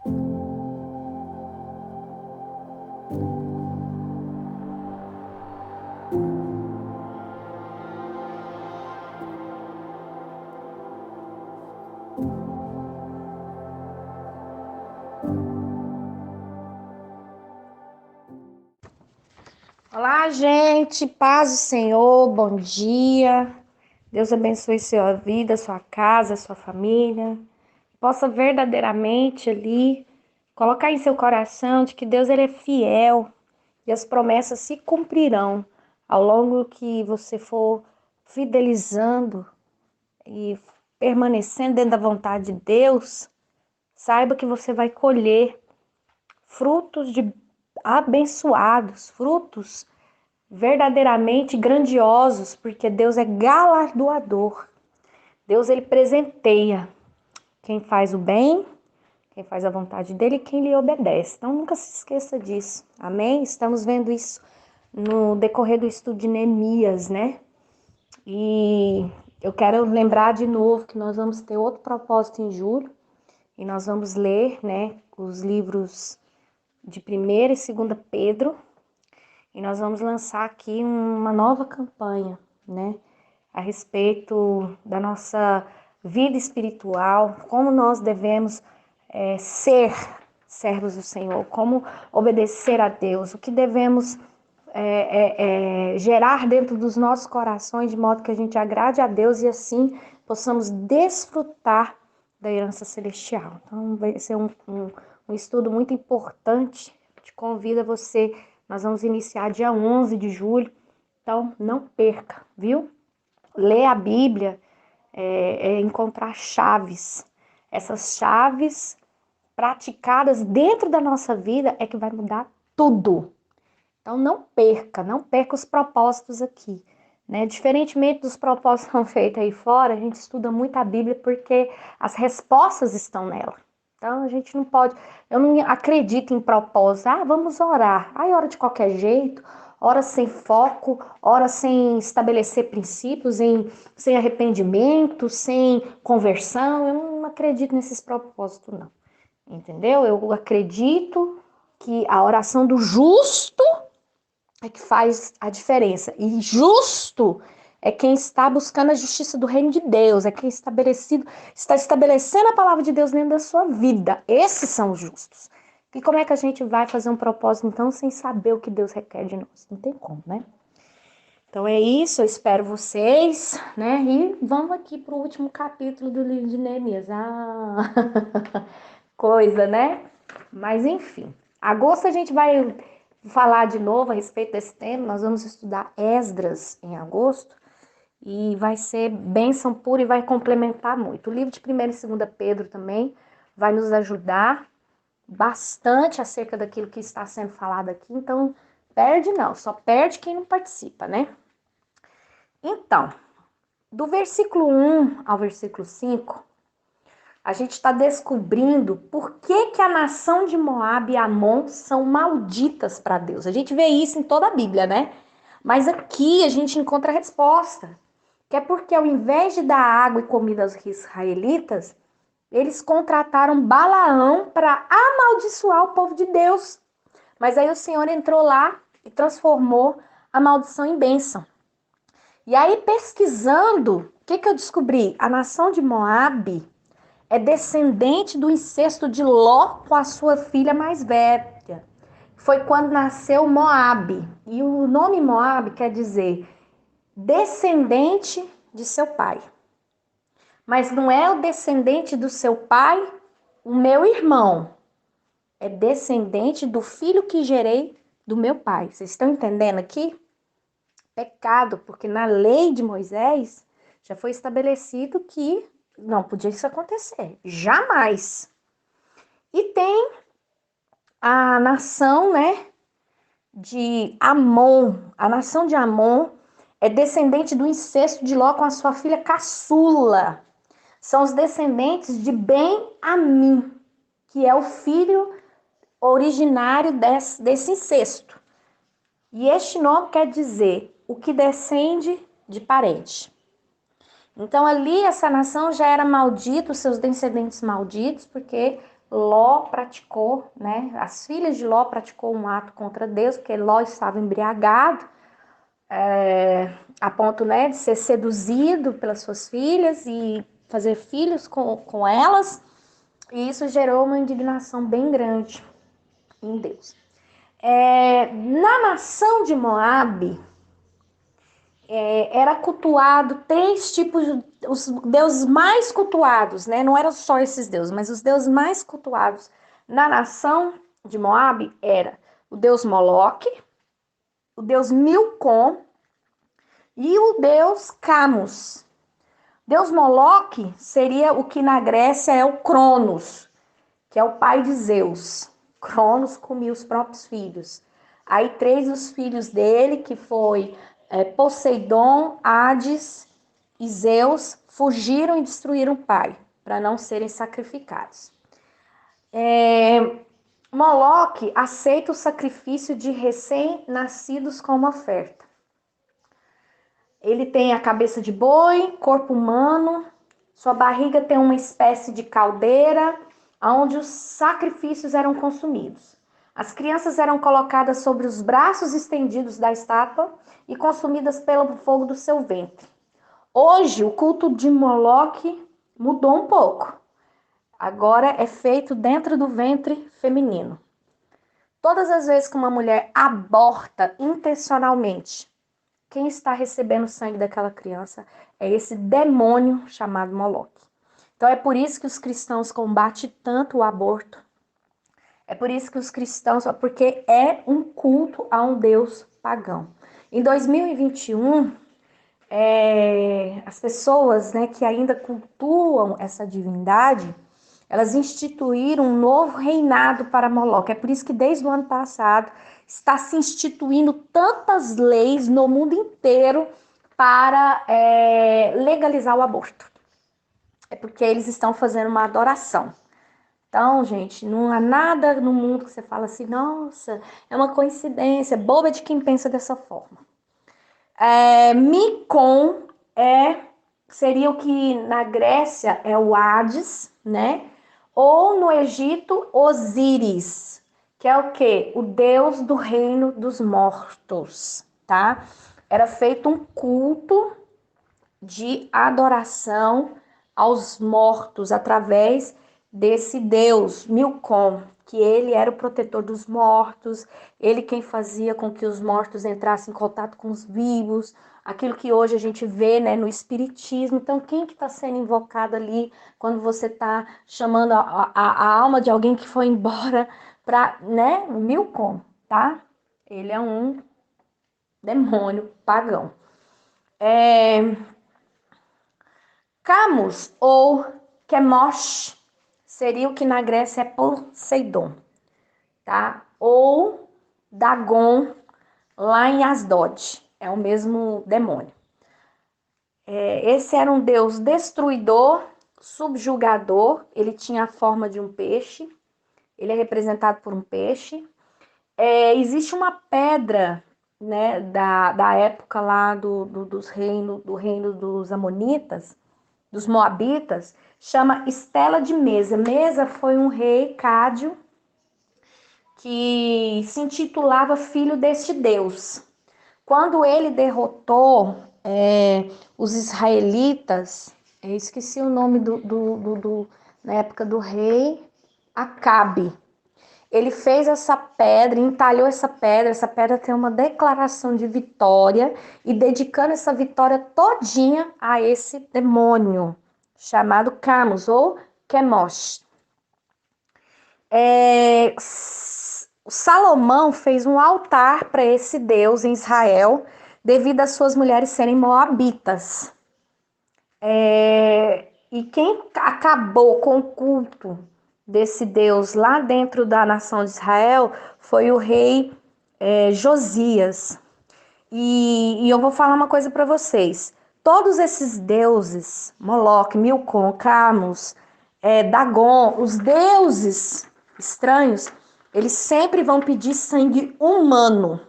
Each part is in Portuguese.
Olá, gente, paz do Senhor, bom dia. Deus abençoe sua vida, sua casa, sua família. Possa verdadeiramente ali colocar em seu coração de que Deus ele é fiel e as promessas se cumprirão ao longo que você for fidelizando e permanecendo dentro da vontade de Deus. Saiba que você vai colher frutos de abençoados, frutos verdadeiramente grandiosos, porque Deus é galardoador. Deus ele presenteia quem faz o bem, quem faz a vontade dele e quem lhe obedece. Então nunca se esqueça disso. Amém? Estamos vendo isso no decorrer do estudo de Neemias, né? E eu quero lembrar de novo que nós vamos ter outro propósito em julho e nós vamos ler, né, os livros de 1ª e 2ª Pedro. E nós vamos lançar aqui uma nova campanha, né? A respeito da nossa vida espiritual, como nós devemos ser servos do Senhor, como obedecer a Deus, o que devemos gerar dentro dos nossos corações, de modo que a gente agrade a Deus e assim possamos desfrutar da herança celestial. Então vai ser um estudo muito importante. Te convido a você. Nós vamos iniciar dia 11 de julho, então não perca, viu? Ler a Bíblia é encontrar chaves. Essas chaves praticadas dentro da nossa vida é que vai mudar tudo. Então não perca os propósitos aqui, né? Diferentemente dos propósitos que são feitos aí fora, a gente estuda muito a Bíblia porque as respostas estão nela. Então a gente não pode, eu não acredito em propósito. Vamos orar. Aí ora de qualquer jeito, ora sem foco, ora sem estabelecer princípios, sem arrependimento, sem conversão. Eu não acredito nesses propósitos, não. Entendeu? Eu acredito que a oração do justo é que faz a diferença. E justo é quem está buscando a justiça do reino de Deus, é quem está estabelecendo a palavra de Deus dentro da sua vida. Esses são os justos. E como é que a gente vai fazer um propósito, então, sem saber o que Deus requer de nós? Não tem como, né? Então é isso, eu espero vocês, né? E vamos aqui para o último capítulo do livro de Neemias. Coisa, né? Mas enfim, agosto a gente vai falar de novo a respeito desse tema. Nós vamos estudar Esdras em agosto e vai ser bênção pura e vai complementar muito. O livro de 1ª e 2ª Pedro também vai nos ajudar bastante acerca daquilo que está sendo falado aqui. Então, perde não, só perde quem não participa, né? Então, do versículo 1 ao versículo 5, a gente está descobrindo por que a nação de Moabe e Amon são malditas para Deus. A gente vê isso em toda a Bíblia, né? Mas aqui a gente encontra a resposta. Que é porque ao invés de dar água e comida aos israelitas, eles contrataram Balaão para amaldiçoar o povo de Deus. Mas aí o Senhor entrou lá e transformou a maldição em bênção. E aí pesquisando, o que eu descobri? A nação de Moabe é descendente do incesto de Ló com a sua filha mais velha. Foi quando nasceu Moabe. E o nome Moabe quer dizer descendente de seu pai. Mas não é o descendente do seu pai, o meu irmão. É descendente do filho que gerei do meu pai. Vocês estão entendendo aqui? Pecado, porque na lei de Moisés já foi estabelecido que não podia isso acontecer. Jamais. E tem a nação, né, de Amon. A nação de Amon é descendente do incesto de Ló com a sua filha caçula. São os descendentes de Ben-Amim, que é o filho originário desse incesto. E este nome quer dizer o que descende de parente. Então ali essa nação já era maldita, os seus descendentes malditos, porque Ló praticou, né? As filhas de Ló praticou um ato contra Deus, porque Ló estava embriagado, a ponto, né, de ser seduzido pelas suas filhas e fazer filhos com elas. E isso gerou uma indignação bem grande em Deus. Na nação de Moabe, era cultuado 3 tipos, os deuses mais cultuados, né? Não eram só esses deuses, mas os deuses mais cultuados na nação de Moabe era o deus Moloque, o deus Milcom e o deus Camus. Deus Moloque seria o que na Grécia é o Cronos, que é o pai de Zeus. Cronos comia os próprios filhos. Aí 3 dos filhos dele, que foi Poseidon, Hades e Zeus, fugiram e destruíram o pai, para não serem sacrificados. Moloque aceita o sacrifício de recém-nascidos como oferta. Ele tem a cabeça de boi, corpo humano, sua barriga tem uma espécie de caldeira, onde os sacrifícios eram consumidos. As crianças eram colocadas sobre os braços estendidos da estátua e consumidas pelo fogo do seu ventre. Hoje, o culto de Moloque mudou um pouco. Agora é feito dentro do ventre feminino. Todas as vezes que uma mulher aborta intencionalmente, quem está recebendo o sangue daquela criança é esse demônio chamado Moloque. Então é por isso que os cristãos combatem tanto o aborto. É por isso que os cristãos, porque é um culto a um Deus pagão. Em 2021, as pessoas, né, que ainda cultuam essa divindade, elas instituíram um novo reinado para Moloque. É por isso que desde o ano passado está se instituindo tantas leis no mundo inteiro para legalizar o aborto. É porque eles estão fazendo uma adoração. Então, gente, não há nada no mundo que você fala assim, nossa, é uma coincidência, boba de quem pensa dessa forma. Micom seria o que na Grécia é o Hades, né? Ou no Egito, Osíris, que é o quê? O deus do reino dos mortos, tá? Era feito um culto de adoração aos mortos através desse deus, Milcom, que ele era o protetor dos mortos, ele quem fazia com que os mortos entrassem em contato com os vivos, aquilo que hoje a gente vê, né, no espiritismo. Então, quem que está sendo invocado ali quando você está chamando a alma de alguém que foi embora para, né, Milcom, tá? Ele é um demônio pagão. Camus ou Chemosh seria o que na Grécia é Poseidon, tá? Ou Dagon lá em Asdod, é o mesmo demônio. Esse era um deus destruidor, subjugador, ele tinha a forma de um peixe, ele é representado por um peixe. Existe uma pedra, né, da época lá do reino dos Amonitas, dos Moabitas, chama Estela de Mesa. Mesa foi um rei cádio que se intitulava filho deste Deus. Quando ele derrotou os israelitas, eu esqueci o nome na época do rei Acabe. Ele fez essa pedra, entalhou essa pedra tem uma declaração de vitória e dedicando essa vitória todinha a esse demônio chamado Camus ou Chemosh. Salomão fez um altar para esse deus em Israel devido às suas mulheres serem moabitas. E quem acabou com o culto desse Deus lá dentro da nação de Israel foi o rei Josias. E eu vou falar uma coisa para vocês. Todos esses deuses, Moloque, Milcom, Camus, Dagon, os deuses estranhos, eles sempre vão pedir sangue humano.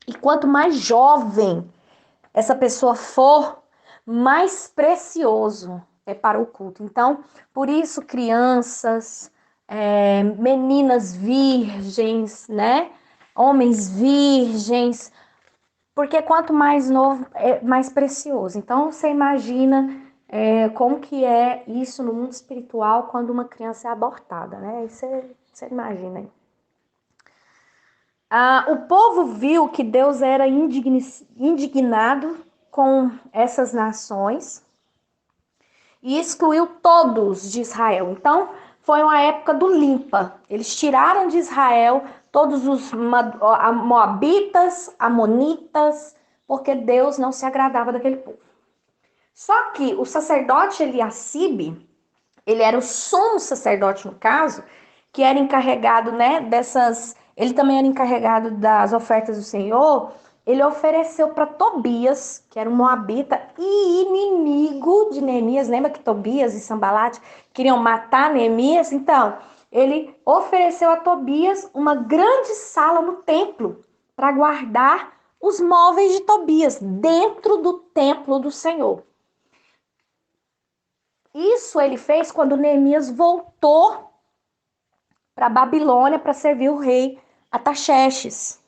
E quanto mais jovem essa pessoa for, mais precioso é para o culto. Então, por isso crianças, meninas virgens, né? Homens virgens, porque quanto mais novo, é mais precioso. Então, você imagina como que é isso no mundo espiritual quando uma criança é abortada, né? Aí você imagina aí. O povo viu que Deus era indignado com essas nações e excluiu todos de Israel. Então, foi uma época do limpa. Eles tiraram de Israel todos os moabitas, amonitas, porque Deus não se agradava daquele povo. Só que o sacerdote Eliacibe, ele era o sumo sacerdote no caso, que era encarregado, né, ele também era encarregado das ofertas do Senhor. Ele ofereceu para Tobias, que era um moabita e inimigo de Neemias. Lembra que Tobias e Sanbalate queriam matar Neemias? Então, ele ofereceu a Tobias uma grande sala no templo para guardar os móveis de Tobias dentro do templo do Senhor. Isso ele fez quando Neemias voltou para Babilônia para servir o rei Ataxerxes.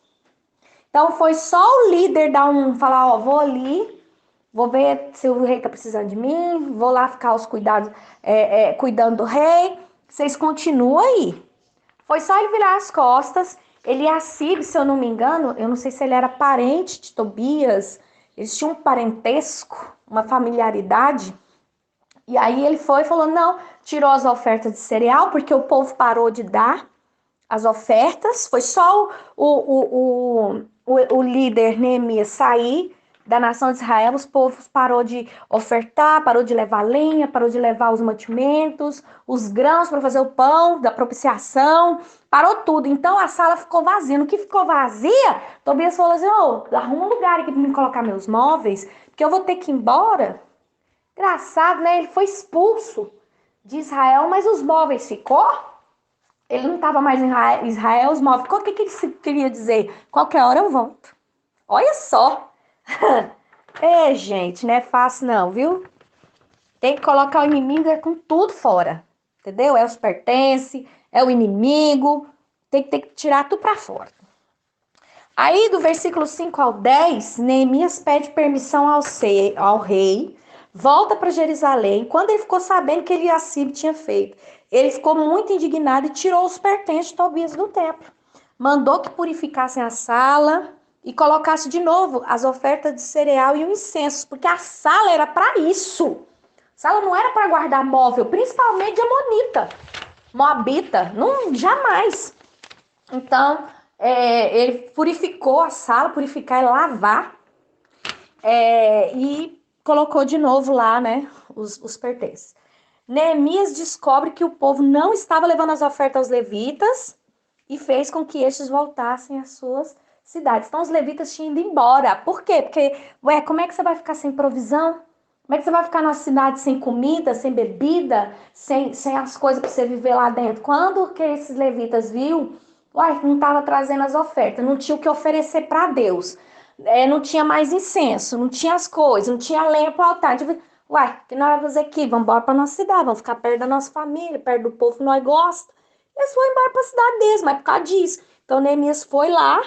Então foi só o líder falar, ó, vou ali, vou ver se o rei tá precisando de mim, vou lá ficar os cuidados, cuidando do rei, vocês continuam aí. Foi só ele virar as costas. Eliacibe, se eu não me engano, eu não sei se ele era parente de Tobias, eles tinham um parentesco, uma familiaridade. E aí ele foi e falou, não, tirou as ofertas de cereal, porque o povo parou de dar as ofertas, foi só o líder Neemias sair da nação de Israel, os povos parou de ofertar, parou de levar lenha, parou de levar os mantimentos, os grãos para fazer o pão da propiciação, parou tudo. Então a sala ficou vazia. No que ficou vazia, Tobias falou assim, arruma um lugar aqui para me colocar meus móveis, porque eu vou ter que ir embora. Engraçado, né? Ele foi expulso de Israel, mas os móveis ficou. Ele não estava mais em Israel, os móveis. O que ele queria dizer? Qualquer hora eu volto. Olha só. Gente, não é fácil não, viu? Tem que colocar o inimigo com tudo fora. Entendeu? É os pertences, é o inimigo. Tem que tirar tudo para fora. Aí, do versículo 5 ao 10, Neemias pede permissão ao rei, volta para Jerusalém. Quando ele ficou sabendo que Eliacibe tinha feito, ele ficou muito indignado e tirou os pertences de Tobias do templo. Mandou que purificassem a sala e colocasse de novo as ofertas de cereal e o incenso, porque a sala era para isso. A sala não era para guardar móvel, principalmente de amonita, moabita, não, jamais. Então, ele purificou a sala, purificar é lavar, e colocou de novo lá, né, os pertences. Neemias descobre que o povo não estava levando as ofertas aos levitas e fez com que estes voltassem às suas cidades. Então, os levitas tinham ido embora. Por quê? Porque, como é que você vai ficar sem provisão? Como é que você vai ficar na cidade sem comida, sem bebida, sem as coisas para você viver lá dentro? Quando que esses levitas viram, não estava trazendo as ofertas, não tinha o que oferecer para Deus, não tinha mais incenso, não tinha as coisas, não tinha lenha para o altar. O que nós vamos fazer aqui? Vamos embora para nossa cidade, vamos ficar perto da nossa família, perto do povo que nós gostamos. Eles foram embora para a cidade deles, mas por causa disso. Então, Neemias foi lá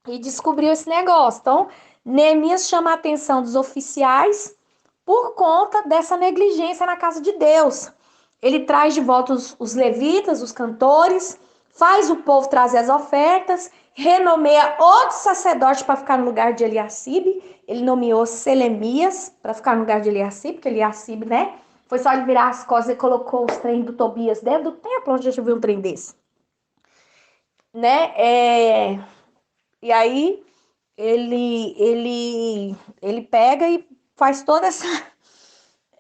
e descobriu esse negócio. Então, Neemias chama a atenção dos oficiais por conta dessa negligência na casa de Deus. Ele traz de volta os levitas, os cantores, faz o povo trazer as ofertas, renomeia outro sacerdote para ficar no lugar de Eliacibe. Ele nomeou Selemias para ficar no lugar de Eliacibe, porque Eliacibe, né? Foi só ele virar as costas e colocou os trem do Tobias dentro do templo, onde a gente viu um trem desse. Né? E aí ele pega e faz toda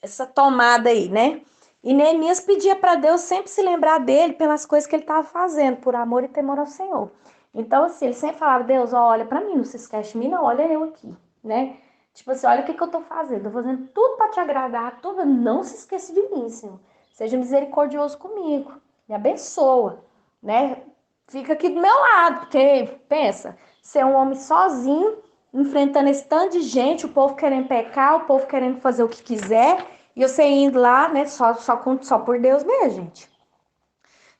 essa tomada aí, né? E Neemias pedia para Deus sempre se lembrar dele pelas coisas que ele estava fazendo, por amor e temor ao Senhor. Então, assim, ele sempre falava, Deus, olha para mim, não se esquece de mim, não, olha eu aqui, né? Tipo assim, olha o que eu tô fazendo, tô fazendo tudo para te agradar, tudo, não se esqueça de mim, Senhor. Seja misericordioso comigo, me abençoa, né? Fica aqui do meu lado, porque, pensa, ser um homem sozinho, enfrentando esse tanto de gente, o povo querendo pecar, o povo querendo fazer o que quiser, e você indo lá, né, só por Deus mesmo, gente.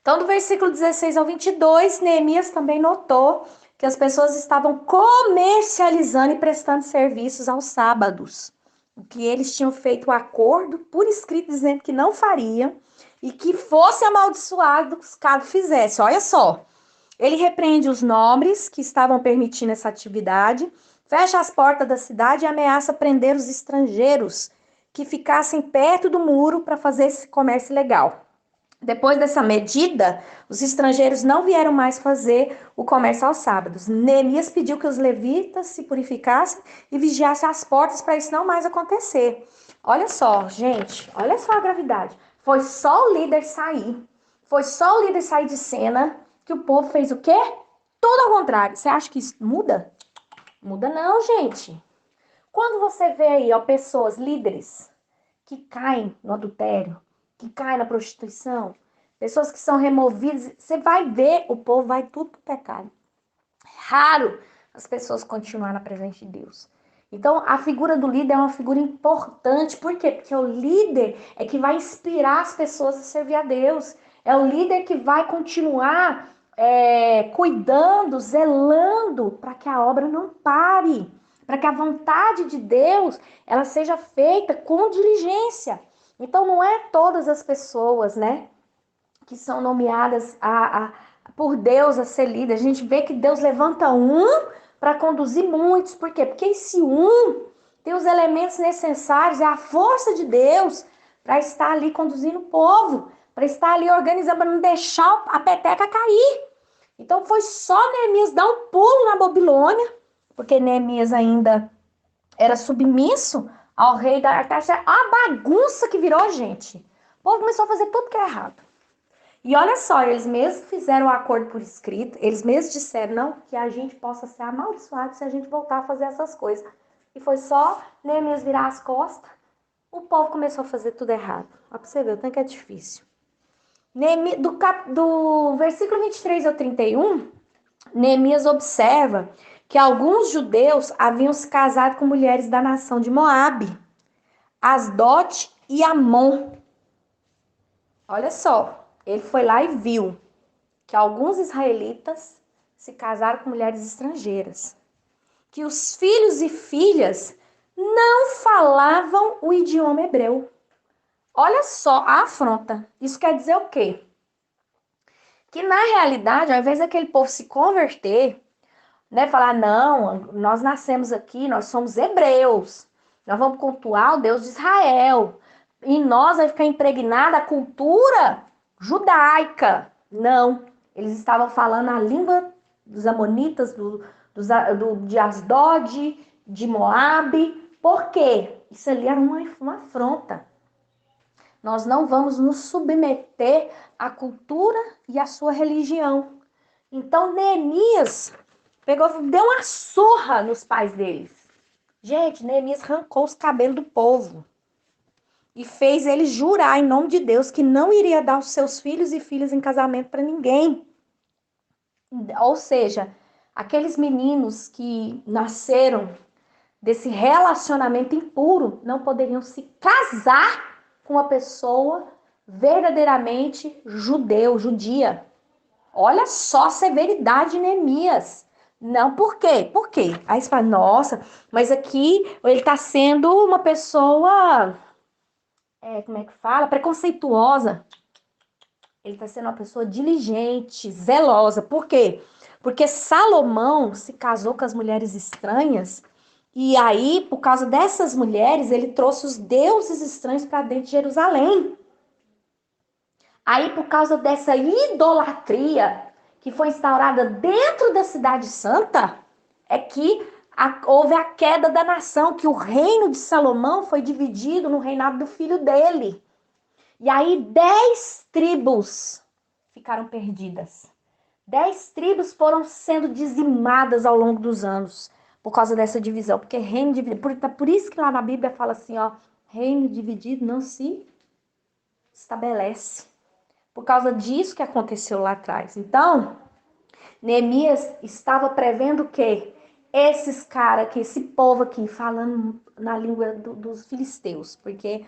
Então, do versículo 16 ao 22, Neemias também notou que as pessoas estavam comercializando e prestando serviços aos sábados. O que eles tinham feito um acordo por escrito dizendo que não fariam e que fosse amaldiçoado caso fizesse. Olha só, ele repreende os nobres que estavam permitindo essa atividade, fecha as portas da cidade e ameaça prender os estrangeiros que ficassem perto do muro para fazer esse comércio ilegal. Depois dessa medida, os estrangeiros não vieram mais fazer o comércio aos sábados. Neemias pediu que os levitas se purificassem e vigiassem as portas para isso não mais acontecer. Olha só, gente, olha só a gravidade. Foi só o líder sair. Foi só o líder sair de cena que o povo fez o quê? Tudo ao contrário. Você acha que isso muda? Muda não, gente. Quando você vê aí, ó, pessoas, líderes, que caem no adultério, que caem na prostituição, pessoas que são removidas, você vai ver, o povo vai tudo pro pecado. Raro as pessoas continuarem na presença de Deus. Então, a figura do líder é uma figura importante. Por quê? Porque o líder é que vai inspirar as pessoas a servir a Deus. É o líder que vai continuar cuidando, zelando para que a obra não pare, para que a vontade de Deus ela seja feita com diligência. Então, não é todas as pessoas, né, que são nomeadas por Deus a ser líder. A gente vê que Deus levanta um para conduzir muitos. Por quê? Porque esse um tem os elementos necessários, é a força de Deus para estar ali conduzindo o povo, para estar ali organizando, para não deixar a peteca cair. Então foi só Neemias dar um pulo na Babilônia, porque Neemias ainda era submisso ao rei da Artaxerxes. A bagunça que virou, gente. O povo começou a fazer tudo que é errado. E olha só, eles mesmos fizeram o acordo por escrito, eles mesmos disseram, não, que a gente possa ser amaldiçoado se a gente voltar a fazer essas coisas. E foi só Neemias virar as costas, o povo começou a fazer tudo errado. Ó, pra você ver, o tanto que é difícil. Do versículo 23 ao 31, Neemias observa que alguns judeus haviam se casado com mulheres da nação de Moabe, Asdote e Amon. Olha só, ele foi lá e viu que alguns israelitas se casaram com mulheres estrangeiras, que os filhos e filhas não falavam o idioma hebreu. Olha só a afronta. Isso quer dizer o quê? Que na realidade, ao invés daquele povo se converter, né, falar, não, nós nascemos aqui, nós somos hebreus, nós vamos cultuar o Deus de Israel, e nós vai ficar impregnada a cultura judaica. Não, eles estavam falando a língua dos amonitas, de Asdod, de Moabe. Por quê? Isso ali era uma afronta. Nós não vamos nos submeter à cultura e à sua religião. Então, Neemias deu uma surra nos pais deles. Gente, Neemias arrancou os cabelos do povo e fez eles jurar em nome de Deus que não iria dar os seus filhos e filhas em casamento para ninguém. Ou seja, aqueles meninos que nasceram desse relacionamento impuro não poderiam se casar com uma pessoa verdadeiramente judia. Olha só a severidade de Neemias. Não, por quê? Por quê? Aí você fala, nossa, mas aqui ele está sendo uma pessoa, como é que fala? Preconceituosa. Ele está sendo uma pessoa diligente, zelosa. Por quê? Porque Salomão se casou com as mulheres estranhas e aí, por causa dessas mulheres, ele trouxe os deuses estranhos para dentro de Jerusalém. Aí, por causa dessa idolatria que foi instaurada dentro da cidade santa, é que houve a queda da nação, que o reino de Salomão foi dividido no reinado do filho dele. E aí 10 tribos ficaram perdidas. 10 tribos foram sendo dizimadas ao longo dos anos por causa dessa divisão. Porque reino dividido, por isso que lá na Bíblia fala assim, ó, reino dividido não se estabelece. Por causa disso que aconteceu lá atrás. Então, Neemias estava prevendo o quê? Esses caras aqui, esse povo aqui, falando na língua dos filisteus. Porque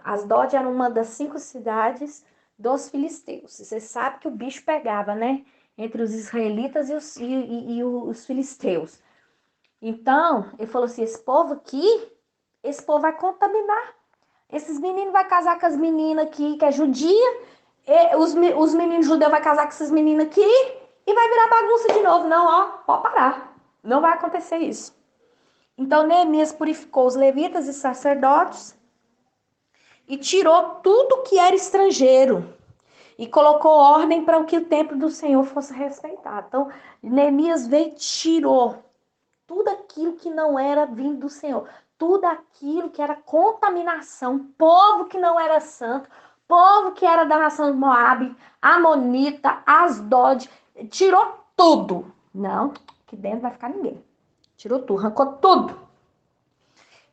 Asdod era uma das 5 cidades dos filisteus. Você sabe que o bicho pegava, né? Entre os israelitas e os filisteus. Então, ele falou assim, esse povo vai contaminar. Esses meninos vão casar com as meninas aqui, que é judia. Os meninos judeus vão casar com essas meninas aqui. E vai virar bagunça de novo. Não, ó, pode parar. Não vai acontecer isso. Então, Neemias purificou os levitas e sacerdotes e tirou tudo que era estrangeiro e colocou ordem para que o templo do Senhor fosse respeitado. Então, Neemias veio e tirou tudo aquilo que não era vindo do Senhor, tudo aquilo que era contaminação, povo que não era santo, povo que era da nação de Moabe, Amonita, Asdod, tirou tudo. Não, aqui dentro vai ficar ninguém. Tirou tudo, arrancou tudo.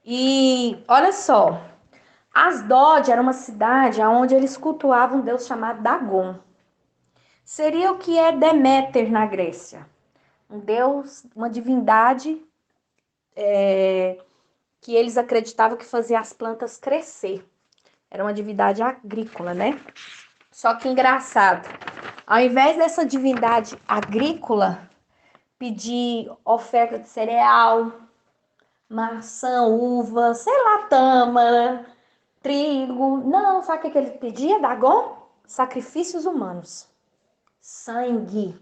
E olha só, Asdod era uma cidade onde eles cultuavam um deus chamado Dagon. Seria o que é Deméter na Grécia. Um deus, uma divindade que eles acreditavam que fazia as plantas crescer. Era uma divindade agrícola, né? Só que engraçado, ao invés dessa divindade agrícola pedir oferta de cereal, maçã, uva, sei lá, tâmara, trigo. Não, sabe o que ele pedia, Dagon? Sacrifícios humanos. Sangue.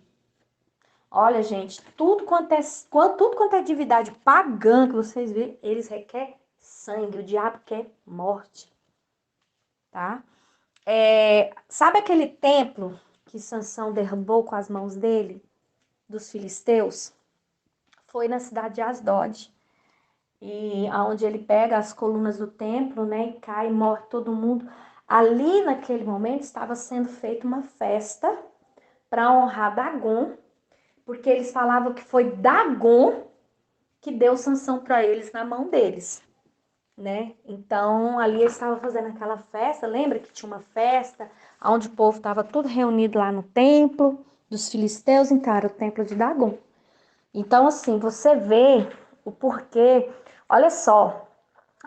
Olha, gente, tudo quanto é divindade pagã que vocês veem, eles requerem sangue. O diabo quer morte, tá? Sabe aquele templo que Sansão derrubou com as mãos dele, dos filisteus? Foi na cidade de Asdod. E aonde ele pega as colunas do templo, né, e cai e morre todo mundo. Ali, naquele momento, estava sendo feita uma festa para honrar Dagon, porque eles falavam que foi Dagon que deu Sansão para eles na mão deles, né? Então, ali eles estavam fazendo aquela festa, lembra que tinha uma festa onde o povo estava tudo reunido lá no templo dos filisteus, então era o templo de Dagon. Então, assim, você vê o porquê. Olha só,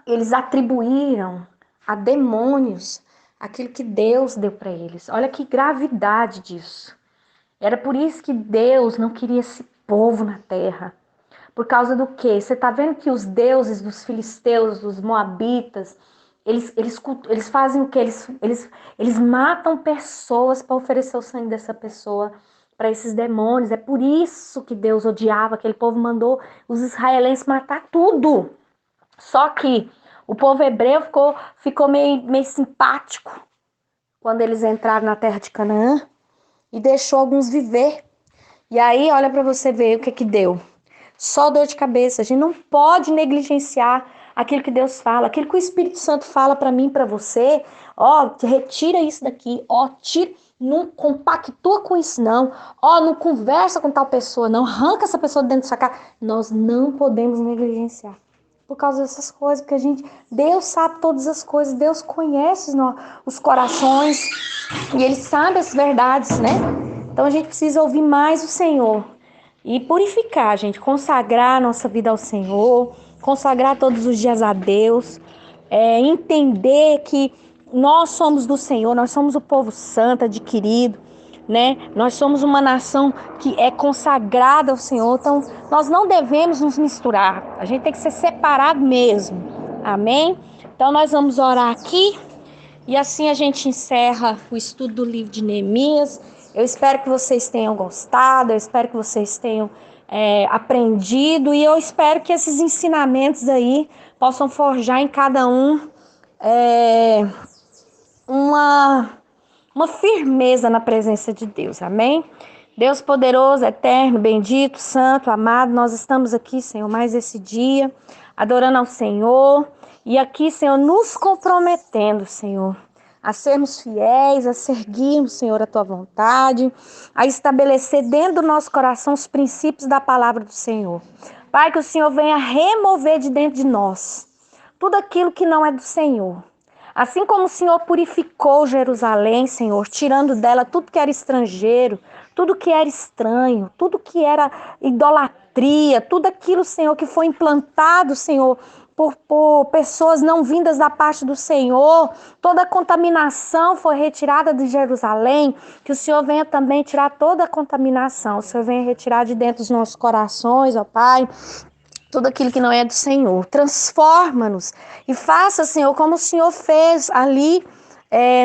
eles atribuíram a demônios aquilo que Deus deu para eles. Olha que gravidade disso. Era por isso que Deus não queria esse povo na terra. Por causa do quê? Você está vendo que os deuses dos filisteus, dos moabitas, eles fazem o quê? Eles matam pessoas para oferecer o sangue dessa pessoa para esses demônios. É por isso que Deus odiava aquele povo, mandou os israelenses matar tudo. Só que o povo hebreu ficou meio simpático quando eles entraram na terra de Canaã e deixou alguns viver. E aí, olha para você ver o que deu. Só dor de cabeça. A gente não pode negligenciar aquilo que Deus fala, aquilo que o Espírito Santo fala para mim, para você. Ó, retira isso daqui. Ó, tira, não compactua com isso não. Ó, não conversa com tal pessoa não. Arranca essa pessoa dentro da sua casa. Nós não podemos negligenciar por causa dessas coisas, porque Deus sabe todas as coisas, Deus conhece os corações e Ele sabe as verdades, né? Então a gente precisa ouvir mais o Senhor e purificar, gente, consagrar a nossa vida ao Senhor, consagrar todos os dias a Deus, entender que nós somos do Senhor, nós somos o povo santo, adquirido, né? Nós somos uma nação que é consagrada ao Senhor, então nós não devemos nos misturar, a gente tem que ser separado mesmo, amém? Então nós vamos orar aqui e assim a gente encerra o estudo do livro de Neemias. Eu espero que vocês tenham gostado, eu espero que vocês tenham aprendido e eu espero que esses ensinamentos aí possam forjar em cada um uma firmeza na presença de Deus, amém? Deus poderoso, eterno, bendito, santo, amado, nós estamos aqui, Senhor, mais esse dia, adorando ao Senhor, e aqui, Senhor, nos comprometendo, Senhor, a sermos fiéis, a seguirmos, Senhor, a Tua vontade, a estabelecer dentro do nosso coração os princípios da palavra do Senhor. Pai, que o Senhor venha remover de dentro de nós tudo aquilo que não é do Senhor. Assim como o Senhor purificou Jerusalém, Senhor, tirando dela tudo que era estrangeiro, tudo que era estranho, tudo que era idolatria, tudo aquilo, Senhor, que foi implantado, Senhor, por pessoas não vindas da parte do Senhor. Toda a contaminação foi retirada de Jerusalém. Que o Senhor venha também tirar toda a contaminação. O Senhor venha retirar de dentro dos nossos corações, ó Pai, tudo aquilo que não é do Senhor. Transforma-nos e faça, Senhor, como o Senhor fez ali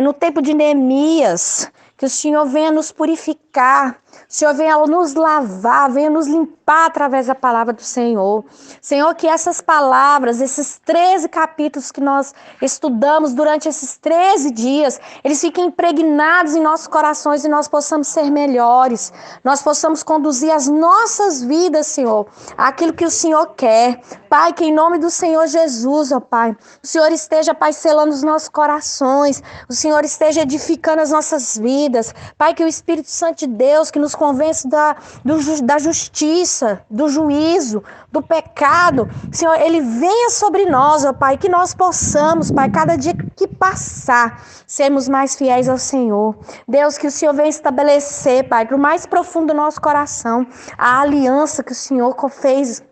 no tempo de Neemias. Que o Senhor venha nos purificar, o Senhor venha nos lavar, venha nos limpar através da palavra do Senhor. Senhor, que essas palavras, esses 13 capítulos que nós estudamos durante esses 13 dias, eles fiquem impregnados em nossos corações e nós possamos ser melhores. Nós possamos conduzir as nossas vidas, Senhor, àquilo que o Senhor quer. Pai, que em nome do Senhor Jesus, ó Pai, o Senhor esteja, Pai, selando os nossos corações, o Senhor esteja edificando as nossas vidas. Pai, que o Espírito Santo de Deus, que nos convence da justiça, do juízo, do pecado, Senhor, Ele venha sobre nós, ó Pai, que nós possamos, Pai, cada dia que passar, sermos mais fiéis ao Senhor. Deus, que o Senhor venha estabelecer, Pai, no mais profundo do nosso coração, a aliança que o Senhor fez,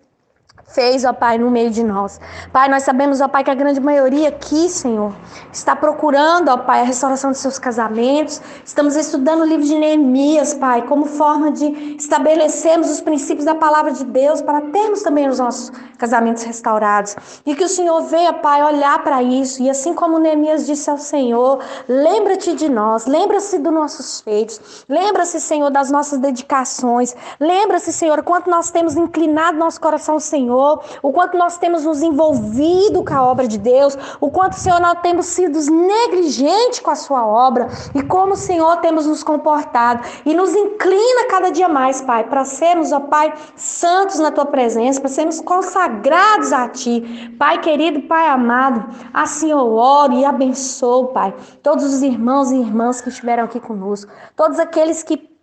ó Pai, no meio de nós. Pai, nós sabemos, ó Pai, que a grande maioria aqui, Senhor, está procurando, ó Pai, a restauração de seus casamentos. Estamos estudando o livro de Neemias, Pai, como forma de estabelecermos os princípios da palavra de Deus para termos também os nossos casamentos restaurados. E que o Senhor venha, Pai, olhar para isso. E assim como Neemias disse ao Senhor, lembra-te de nós, lembra-se dos nossos feitos, lembra-se, Senhor, das nossas dedicações, lembra-se, Senhor, quanto nós temos inclinado nosso coração ao Senhor, o quanto nós temos nos envolvido com a obra de Deus, o quanto, Senhor, nós temos sido negligentes com a sua obra e como, Senhor, temos nos comportado. E nos inclina cada dia mais, Pai, para sermos, ó Pai, santos na Tua presença, para sermos consagrados a Ti. Pai querido, Pai amado, assim eu oro e abençoo, Pai, todos os irmãos e irmãs que estiveram aqui conosco, todos aqueles que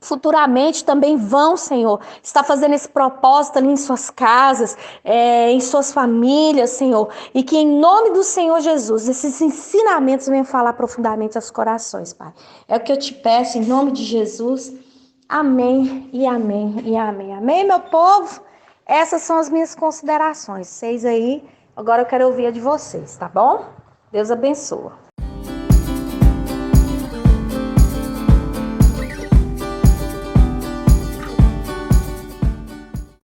futuramente também vão, Senhor, estar fazendo esse propósito ali em suas casas, em suas famílias, Senhor, e que em nome do Senhor Jesus, esses ensinamentos venham falar profundamente aos corações, Pai. É o que eu te peço em nome de Jesus. Amém e amém e amém. Amém, meu povo? Essas são as minhas considerações. Vocês aí, agora eu quero ouvir a de vocês, tá bom? Deus abençoe.